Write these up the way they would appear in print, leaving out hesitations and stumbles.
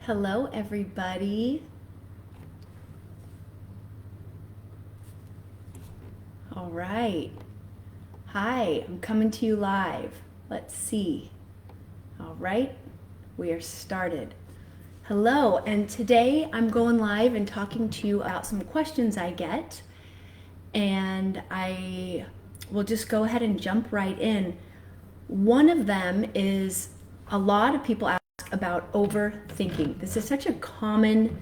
Hello, everybody. All right. Hi, I'm coming to you live. Let's see. All right, we are started. Hello, and today I'm going live and talking to you about some questions I get. And I will just go ahead and jump right in. One of them is a lot of people ask about overthinking. This is such a common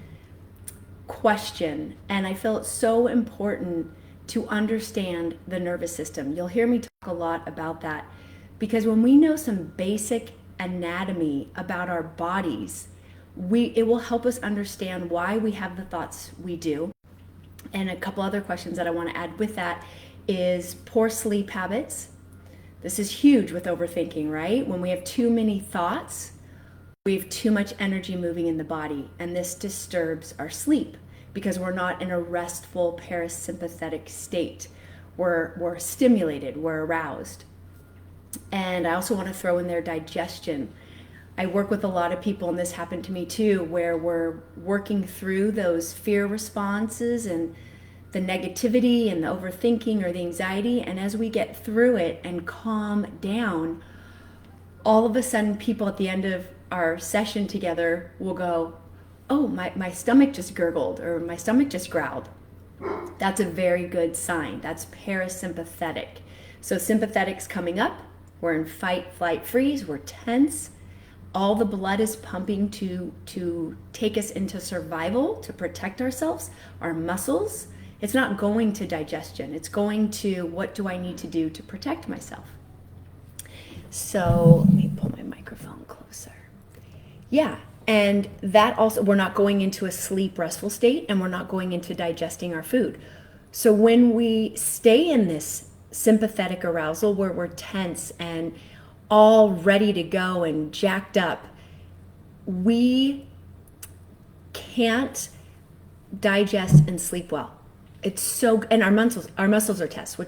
question, and I feel it's so important to understand the nervous system. You'll hear me talk a lot about that because when we know some basic anatomy about our bodies, it will help us understand why we have the thoughts we do. And a couple other questions that I want to add with that is poor sleep habits. This is huge with overthinking, right? When we have too many thoughts, we have too much energy moving in the body, and this disturbs our sleep because we're not in a restful parasympathetic state. We're stimulated, we're aroused. And I also want to throw in there digestion. I work with a lot of people, and this happened to me too, where we're working through those fear responses and the negativity and the overthinking or the anxiety. And as we get through it and calm down, all of a sudden people at the end of our session together will go, oh, my stomach just gurgled or my stomach just growled. That's a very good sign. That's parasympathetic. So sympathetic's coming up. We're in fight, flight, freeze. We're tense. All the blood is pumping to take us into survival, to protect ourselves, our muscles. It's not going to digestion. It's going to what do I need to do to protect myself. So let me pull my microphone closer. Yeah, and that also, we're not going into a sleep restful state, and we're not going into digesting our food. So when we stay in this sympathetic arousal where we're tense and all ready to go and jacked up, we can't digest and sleep well. It's so, and our muscles are tense,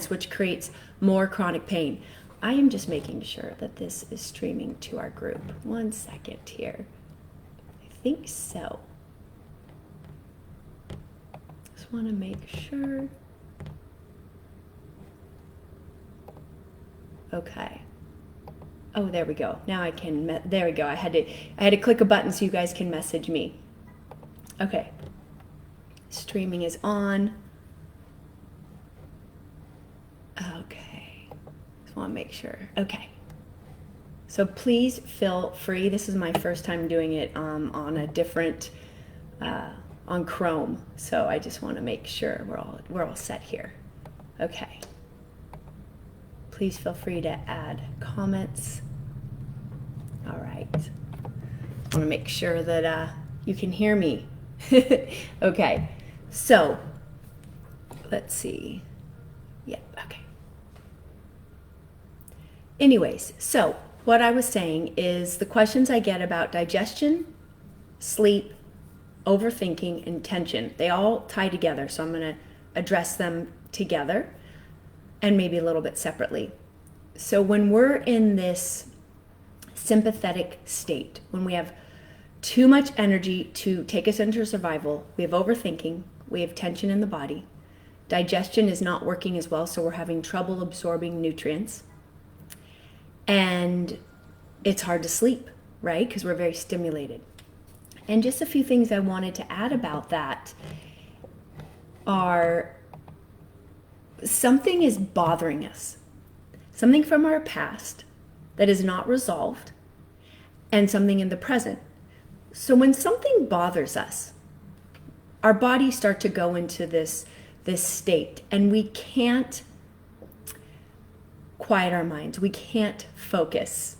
which creates more chronic pain. I am just making sure that this is streaming to our group. 1 second here. I think so. Just want to make sure. Okay. Oh, there we go. Now I can, there we go. I had to click a button so you guys can message me. Okay. Streaming is on. Okay. Want to make sure. Okay. So please feel free. This is my first time doing it on a different, on Chrome. So I just want to make sure we're all set here. Okay. Please feel free to add comments. All right. I want to make sure that you can hear me. Okay. So let's see. Yep. Okay. Anyways, so what I was saying is the questions I get about digestion, sleep, overthinking, and tension, they all tie together. So I'm going to address them together and maybe a little bit separately. So when we're in this sympathetic state, when we have too much energy to take us into survival, we have overthinking, we have tension in the body, digestion is not working as well, so we're having trouble absorbing nutrients. And it's hard to sleep, right? Because we're very stimulated. And just a few things I wanted to add about that are something is bothering us. Something from our past that is not resolved and something in the present. So when something bothers us, our bodies start to go into this state, and we can't quiet our minds. We can't focus.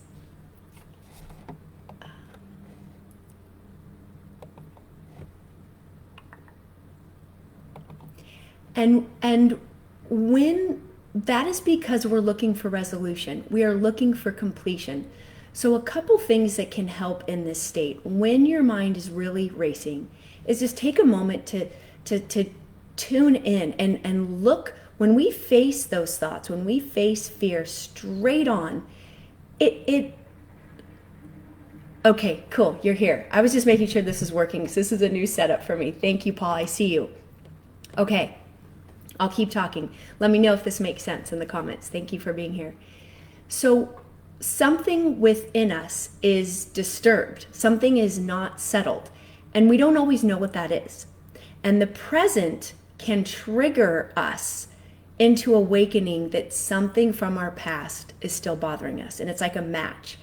And when that is because we're looking for resolution. We are looking for completion. So a couple things that can help in this state when your mind is really racing is just take a moment to tune in and look. When we face those thoughts, when we face fear straight on, it Okay, cool. You're here. I was just making sure this is working because this is a new setup for me. Thank you, Paul. I see you. Okay, I'll keep talking. Let me know if this makes sense in the comments. Thank you for being here. So something within us is disturbed. Something is not settled. And we don't always know what that is. And the present can trigger us into awakening that something from our past is still bothering us. And it's like a match.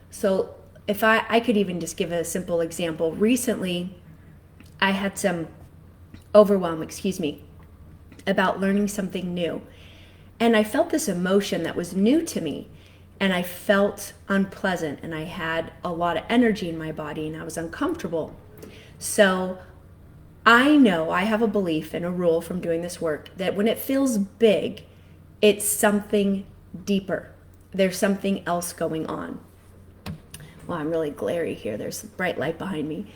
So if I could even just give a simple example. Recently, I had some overwhelm, about learning something new. And I felt this emotion that was new to me. And I felt unpleasant. And I had a lot of energy in my body. And I was uncomfortable. So I know I have a belief and a rule from doing this work that when it feels big, it's something deeper. There's something else going on. Well, I'm really glary here. There's a bright light behind me.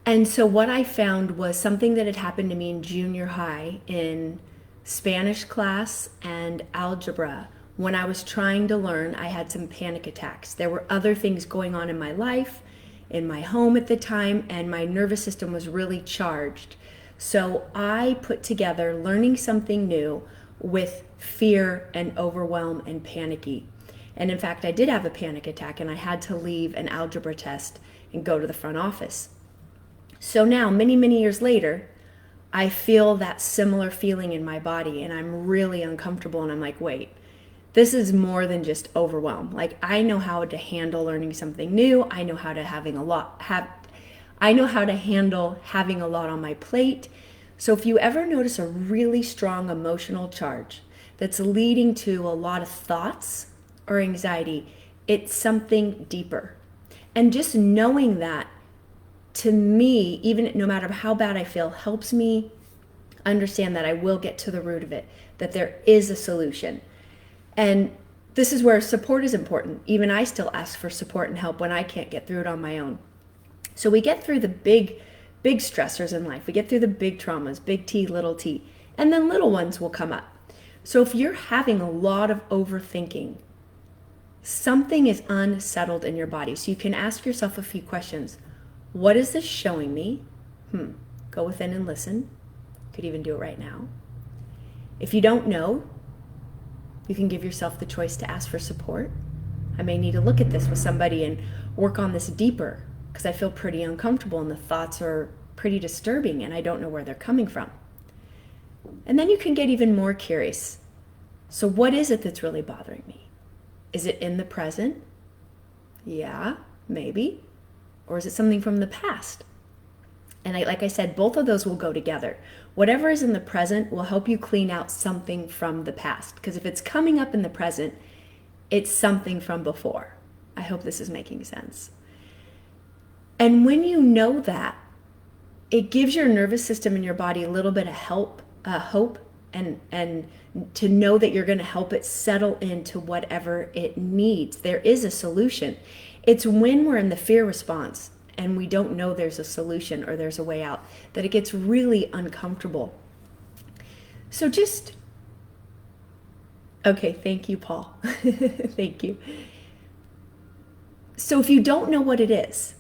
And so what I found was something that had happened to me in junior high in Spanish class and algebra. When I was trying to learn, I had some panic attacks. There were other things going on in my life, in my home at the time, and my nervous system was really charged. So I put together learning something new with fear and overwhelm and panicky. And in fact, I did have a panic attack and I had to leave an algebra test and go to the front office. So now, many, many years later, I feel that similar feeling in my body and I'm really uncomfortable and I'm like, wait, this is more than just overwhelm. Like I know how to handle learning something new. I know how to handle having a lot on my plate. So if you ever notice a really strong emotional charge that's leading to a lot of thoughts or anxiety, it's something deeper. And just knowing that, to me, even no matter how bad I feel, helps me understand that I will get to the root of it, that there is a solution. And this is where support is important. Even I still ask for support and help when I can't get through it on my own. So we get through the big stressors in life. We get through the big traumas, big T, little t, and then little ones will come up. So if you're having a lot of overthinking, something is unsettled in your body. So you can ask yourself a few questions. What is this showing me? Go within and listen. Could even do it right now. If you don't know, you can give yourself the choice to ask for support. I may need to look at this with somebody and work on this deeper because I feel pretty uncomfortable and the thoughts are pretty disturbing and I don't know where they're coming from. And then you can get even more curious. So what is it that's really bothering me? Is it in the present? Yeah, maybe. Or is it something from the past? And like I said, both of those will go together. Whatever is in the present will help you clean out something from the past. Because if it's coming up in the present, it's something from before. I hope this is making sense. And when you know that, it gives your nervous system and your body a little bit of hope, and to know that you're going to help it settle into whatever it needs. There is a solution. It's when we're in the fear response and we don't know there's a solution or there's a way out that it gets really uncomfortable. So okay, thank you, Paul. Thank you. So if you don't know what it is,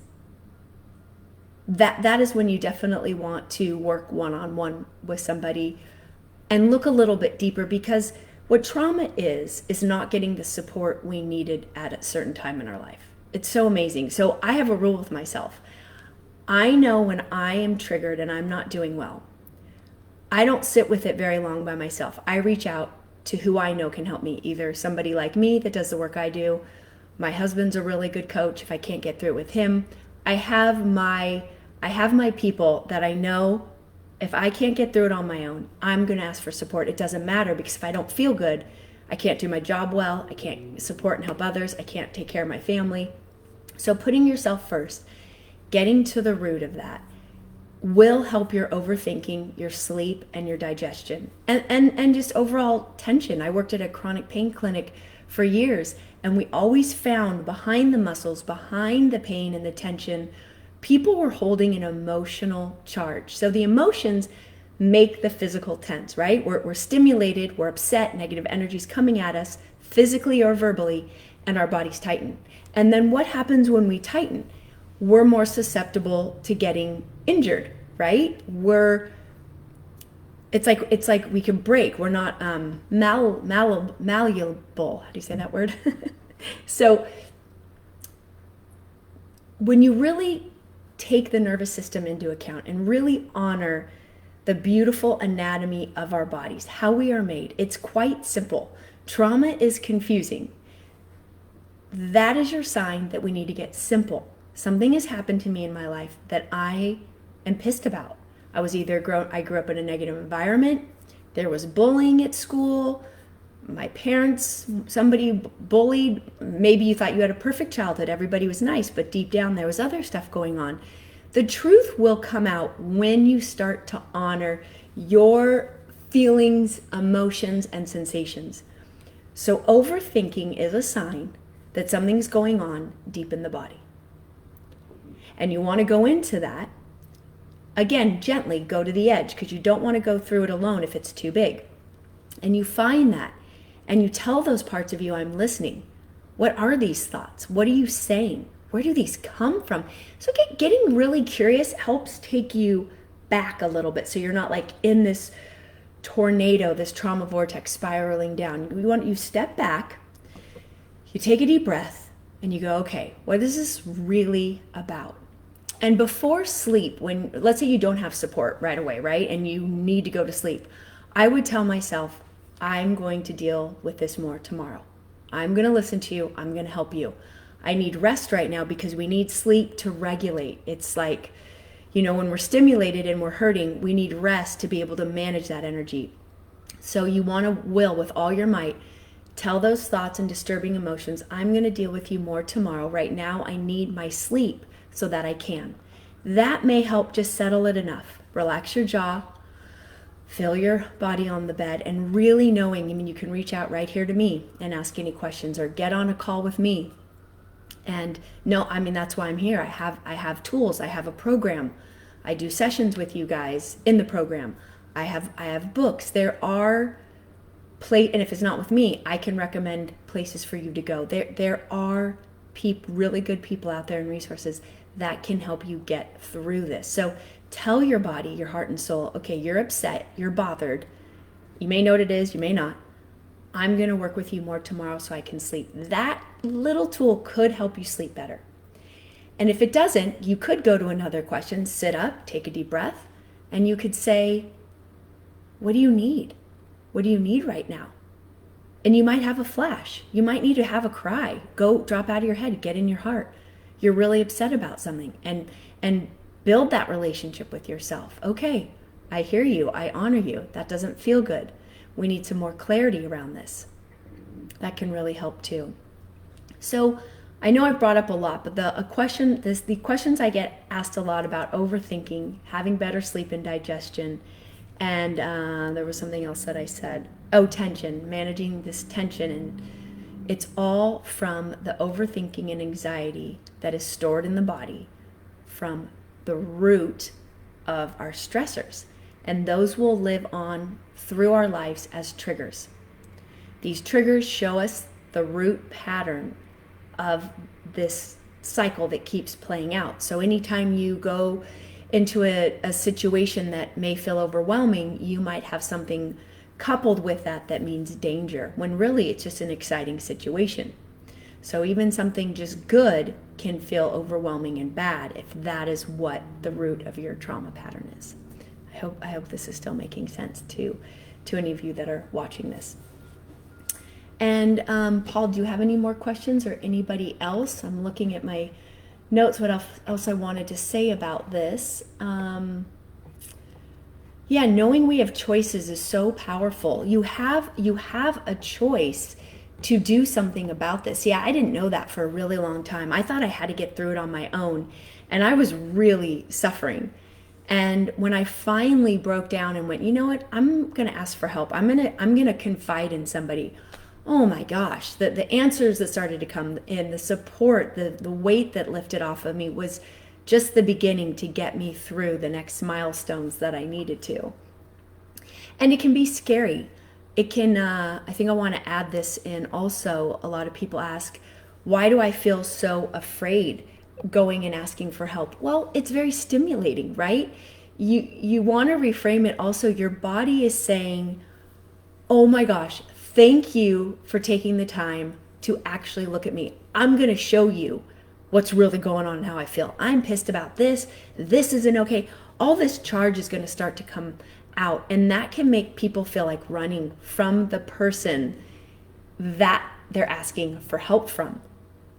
that is when you definitely want to work one-on-one with somebody and look a little bit deeper, because what trauma is not getting the support we needed at a certain time in our life. It's so amazing. So I have a rule with myself. I know when I am triggered and I'm not doing well, I don't sit with it very long by myself. I reach out to who I know can help me, either somebody like me that does the work I do. My husband's a really good coach. If I can't get through it with him, I have my people that I know if I can't get through it on my own, I'm going to ask for support. It doesn't matter, because if I don't feel good, I can't do my job well. I can't support and help others. I can't take care of my family. So putting yourself first, getting to the root of that, will help your overthinking, your sleep, and your digestion, and just overall tension. I worked at a chronic pain clinic for years, and we always found behind the muscles, behind the pain and the tension, people were holding an emotional charge. So the emotions make the physical tense, right? We're stimulated, we're upset, negative energies coming at us physically or verbally, and our bodies tighten. And then what happens when we tighten? we're more susceptible to getting injured, right? It's like we can break. We're not malleable. How do you say that word? So when you really take the nervous system into account and really honor the beautiful anatomy of our bodies, how we are made, it's quite simple. Trauma is confusing. That is your sign that we need to get simple. Something has happened to me in my life that I am pissed about. I grew up in a negative environment. There was bullying at school. My parents, somebody bullied. Maybe you thought you had a perfect childhood. Everybody was nice, but deep down there was other stuff going on. The truth will come out when you start to honor your feelings, emotions, and sensations. So overthinking is a sign that something's going on deep in the body. And you want to go into that. Again, gently go to the edge because you don't want to go through it alone if it's too big. And you find that and you tell those parts of you, I'm listening. What are these thoughts? What are you saying? Where do these come from? So getting really curious helps take you back a little bit so you're not like in this tornado, this trauma vortex spiraling down. You step back, you take a deep breath, and you go, okay, what is this really about? And before sleep, when let's say you don't have support right away, right? And you need to go to sleep, I would tell myself, I'm going to deal with this more tomorrow. I'm going to listen to you. I'm going to help you. I need rest right now because we need sleep to regulate. It's like, when we're stimulated and we're hurting, we need rest to be able to manage that energy. So you want to will with all your might, tell those thoughts and disturbing emotions, I'm going to deal with you more tomorrow. Right now, I need my sleep so that I can. That may help just settle it enough. Relax your jaw, feel your body on the bed, and really knowing, you can reach out right here to me and ask any questions or get on a call with me. And that's why I'm here. I have tools. I have a program. I do sessions with you guys in the program. I have books. There are and if it's not with me, I can recommend places for you to go. There are really good people out there and resources that can help you get through this. So tell your body, your heart and soul, okay, you're upset, you're bothered. You may know what it is, you may not. I'm going to work with you more tomorrow so I can sleep. That little tool could help you sleep better. And if it doesn't, you could go to another question, sit up, take a deep breath, and you could say, what do you need? What do you need right now? And you might have a flash. You might need to have a cry. Go drop out of your head, get in your heart. You're really upset about something and build that relationship with yourself. Okay, I hear you. I honor you. That doesn't feel good. We need some more clarity around this. That can really help too. So I know I've brought up a lot, but the questions I get asked a lot about overthinking, having better sleep and digestion, and there was something else that I said. Oh, tension, managing this tension. And it's all from the overthinking and anxiety that is stored in the body from the root of our stressors. And those will live on through our lives as triggers. These triggers show us the root pattern of this cycle that keeps playing out. So anytime you go into a situation that may feel overwhelming, you might have something coupled with that means danger, when really it's just an exciting situation. So even something just good can feel overwhelming and bad if that is what the root of your trauma pattern is. I hope this is still making sense to any of you that are watching this. And Paul, do you have any more questions or anybody else? I'm looking at my notes, what else I wanted to say about this. Yeah, knowing we have choices is so powerful. You have a choice to do something about this. Yeah, I didn't know that for a really long time. I thought I had to get through it on my own, and I was really suffering. And when I finally broke down and went, you know what, I'm going to ask for help. I'm going to confide in somebody. Oh my gosh, the answers that started to come in, the support, the weight that lifted off of me was just the beginning to get me through the next milestones that I needed to. And it can be scary. It can, I think I want to add this in also. A lot of people ask, why do I feel so afraid? going and asking for help? Well, it's very stimulating, right? You want to reframe it also. Your body is saying, oh my gosh, thank you for taking the time to actually look at me. I'm going to show you what's really going on and how I feel. I'm pissed about this. This isn't okay. All this charge is going to start to come out, and that can make people feel like running from the person that they're asking for help from.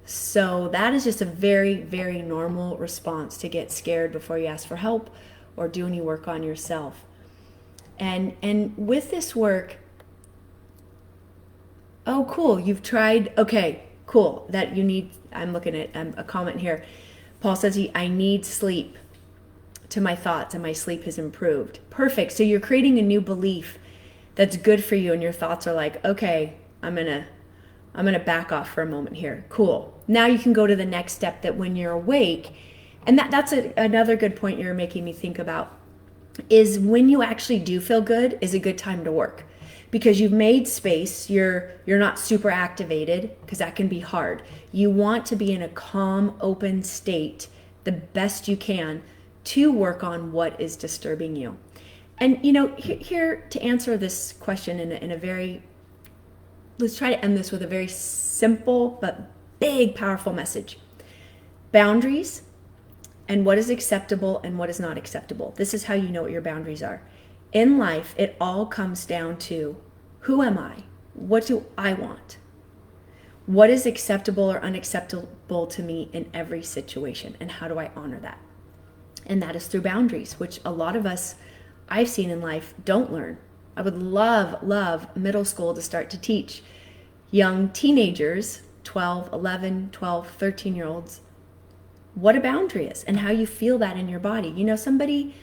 So that is just a very, very normal response to get scared before you ask for help or do any work on yourself. And with this work, oh, cool, you've tried, okay, cool, that you need, I'm looking at a comment here. Paul says, I need sleep to my thoughts and my sleep has improved. Perfect. So you're creating a new belief that's good for you, and your thoughts are like, okay, I'm gonna back off for a moment here. Cool. Now you can go to the next step, that when you're awake, and that's another good point you're making me think about, is when you actually do feel good is a good time to work, because you've made space. You're not super activated, because that can be hard. You want to be in a calm, open state the best you can to work on what is disturbing you. And here to answer this question in a very, let's try to end this with a very simple but big, powerful message. Boundaries and what is acceptable and what is not acceptable. This is how you know what your boundaries are. In life, it all comes down to, who am I? What do I want? What is acceptable or unacceptable to me in every situation? And how do I honor that? And that is through boundaries, which a lot of us I've seen in life don't learn. I would love middle school to start to teach young teenagers, 12, 11, 12, 13-year-olds, what a boundary is and how you feel that in your body. Somebody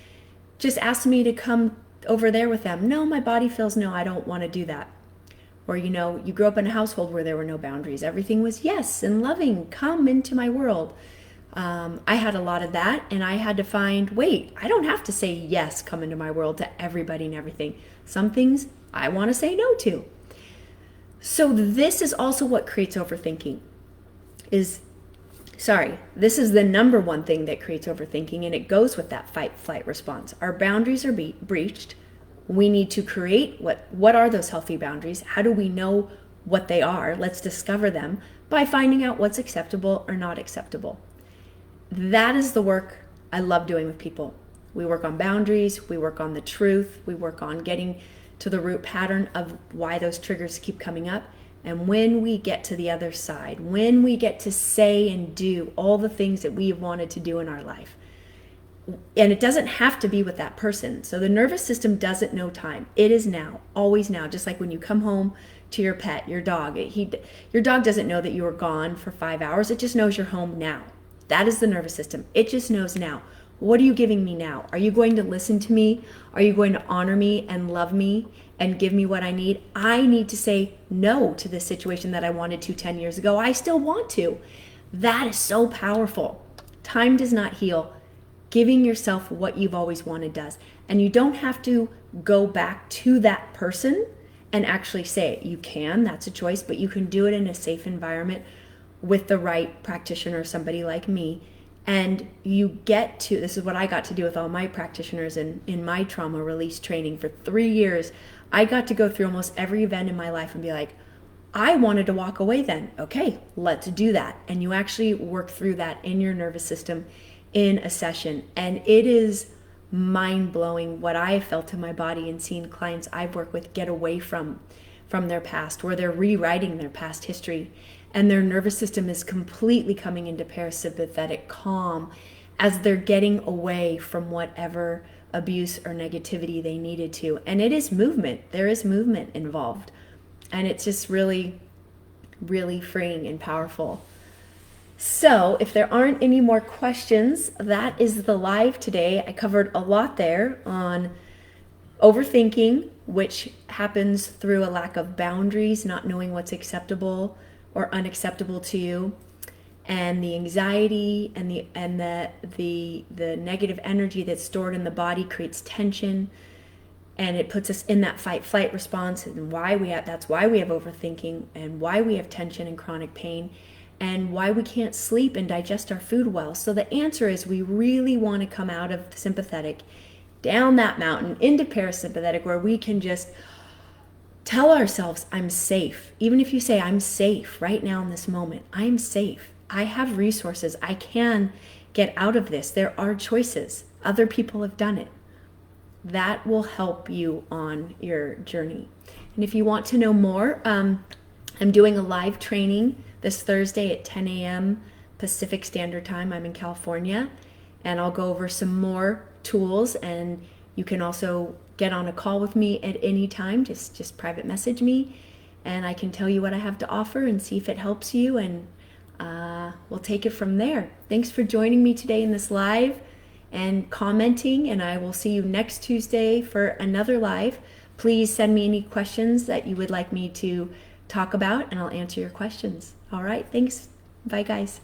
just asked me to come over there with them. No, my body feels no, I don't want to do that. Or, you grew up in a household where there were no boundaries. Everything was yes and loving, come into my world. I had a lot of that, and I had to find, wait, I don't have to say yes, come into my world to everybody and everything. Some things I want to say no to. So this is also what creates overthinking. This is the number one thing that creates overthinking, and it goes with that fight-flight response. Our boundaries are breached. We need to create what are those healthy boundaries? How do we know what they are? Let's discover them by finding out what's acceptable or not acceptable. That is the work I love doing with people. We work on boundaries, we work on the truth, we work on getting to the root pattern of why those triggers keep coming up. And when we get to the other side, when we get to say and do all the things that we have wanted to do in our life, and it doesn't have to be with that person. So the nervous system doesn't know time. It is now, always now. Just like when you come home to your pet, your dog, your dog doesn't know that you were gone for 5 hours. It just knows you're home now. That is the nervous system. It just knows now. What are you giving me now? Are you going to listen to me? Are you going to honor me and love me and give me what I need? I need to say no to this situation that I wanted to 10 years ago. I still want to. That is so powerful. Time does not heal. Giving yourself what you've always wanted does. And you don't have to go back to that person and actually say it. You can, that's a choice, but you can do it in a safe environment with the right practitioner, somebody like me. And you get to, this is what I got to do with all my practitioners in my trauma release training for 3 years. I got to go through almost every event in my life and be like, I wanted to walk away then. Okay, let's do that. And you actually work through that in your nervous system in a session. And it is mind-blowing what I have felt in my body and seen clients I've worked with get away from their past, where they're rewriting their past history. And their nervous system is completely coming into parasympathetic calm as they're getting away from whatever abuse or negativity they needed to. And it is movement. There is movement involved. And it's just really, really freeing and powerful. So if there aren't any more questions, that is the live today. I covered a lot there on overthinking, which happens through a lack of boundaries, not knowing what's acceptable or unacceptable to you, and the anxiety and the negative energy that's stored in the body creates tension, and it puts us in that fight-flight response, and that's why we have overthinking and why we have tension and chronic pain. and why we can't sleep and digest our food well. So the answer is we really want to come out of sympathetic, down that mountain into parasympathetic, where we can just tell ourselves, I'm safe. Even if you say, I'm safe right now in this moment, I'm safe. I have resources. I can get out of this. There are choices. Other people have done it. That will help you on your journey. And if you want to know more, I'm doing a live training this Thursday at 10 a.m. Pacific Standard Time. I'm in California, and I'll go over some more tools, and you can also get on a call with me at any time. Just private message me, and I can tell you what I have to offer and see if it helps you, and we'll take it from there. Thanks for joining me today in this live and commenting, and I will see you next Tuesday for another live. Please send me any questions that you would like me to talk about, and I'll answer your questions. All right, thanks. Bye, guys.